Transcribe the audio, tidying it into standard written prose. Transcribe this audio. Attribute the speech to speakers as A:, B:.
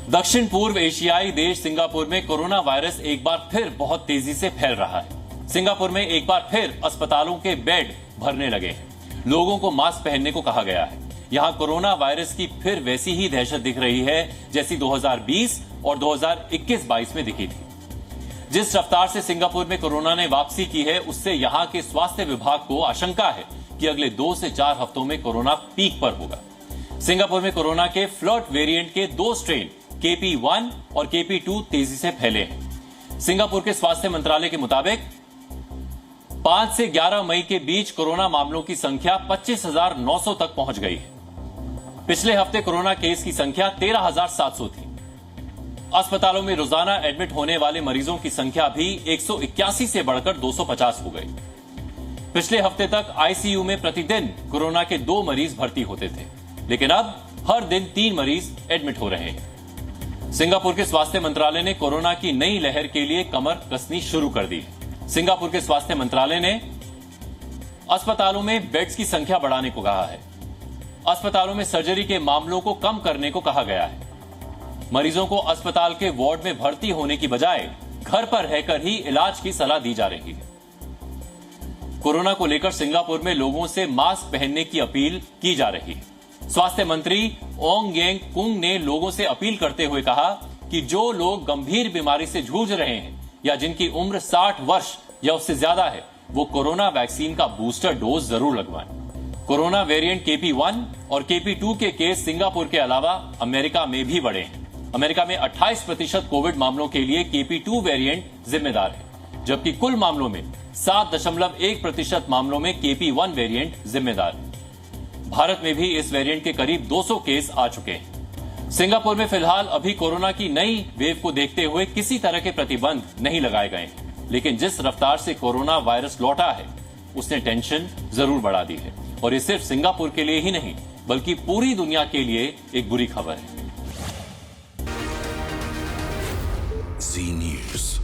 A: दक्षिण पूर्व एशियाई देश सिंगापुर में कोरोना वायरस एक बार फिर बहुत तेजी से फैल रहा है। सिंगापुर में एक बार फिर अस्पतालों के बेड भरने लगे हैं। लोगों को मास्क पहनने को कहा गया है। यहां कोरोना वायरस की फिर वैसी ही दहशत दिख रही है जैसी 2020 और 2021-22 में दिखी थी। जिस रफ्तार से सिंगापुर में कोरोना ने वापसी की है, उससे यहां के स्वास्थ्य विभाग को आशंका है कि अगले 2 से 4 हफ्तों में कोरोना पीक पर होगा। सिंगापुर में कोरोना के फ्लर्ट वेरिएंट के 2 स्ट्रेन KP1 और KP2 तेजी से फैले हैं। सिंगापुर के स्वास्थ्य मंत्रालय के मुताबिक 5 से 11 मई के बीच कोरोना मामलों की संख्या 25,900 तक पहुंच गई है। पिछले हफ्ते कोरोना केस की संख्या 13,700 थी। अस्पतालों में रोजाना एडमिट होने वाले मरीजों की संख्या भी 181 से बढ़कर 250 हो गई। पिछले हफ्ते तक आईसीयू में प्रतिदिन कोरोना के 2 मरीज भर्ती होते थे, लेकिन अब हर दिन 3 मरीज एडमिट हो रहे हैं। सिंगापुर के स्वास्थ्य मंत्रालय ने कोरोना की नई लहर के लिए कमर कसनी शुरू कर दी है। सिंगापुर के स्वास्थ्य मंत्रालय ने अस्पतालों में बेड्स की संख्या बढ़ाने को कहा है। अस्पतालों में सर्जरी के मामलों को कम करने को कहा गया है। मरीजों को अस्पताल के वार्ड में भर्ती होने की बजाय घर पर रहकर ही इलाज की सलाह दी जा रही है। कोरोना को लेकर सिंगापुर में लोगों से मास्क पहनने की अपील की जा रही है। स्वास्थ्य मंत्री ओंग येंग कुंग ने लोगों से अपील करते हुए कहा कि जो लोग गंभीर बीमारी से जूझ रहे हैं या जिनकी उम्र 60 वर्ष या उससे ज्यादा है, वो कोरोना वैक्सीन का बूस्टर डोज जरूर लगवाएं। कोरोना वेरिएंट KP1 और KP2 के केस सिंगापुर के अलावा अमेरिका में भी बढ़े हैं। अमेरिका में 28% कोविड मामलों के लिए KP2 वेरिएंट जिम्मेदार है, जबकि कुल मामलों में 7.1% मामलों में KP1 वेरिएंट जिम्मेदार है। भारत में भी इस वेरिएंट के करीब 200 केस आ चुके हैं। सिंगापुर में फिलहाल अभी कोरोना की नई वेव को देखते हुए किसी तरह के प्रतिबंध नहीं लगाए गए हैं, लेकिन जिस रफ्तार से कोरोना वायरस लौटा है, उसने टेंशन जरूर बढ़ा दी है। और ये सिर्फ सिंगापुर के लिए ही नहीं, बल्कि पूरी दुनिया के लिए एक बुरी खबर है।
B: Z News।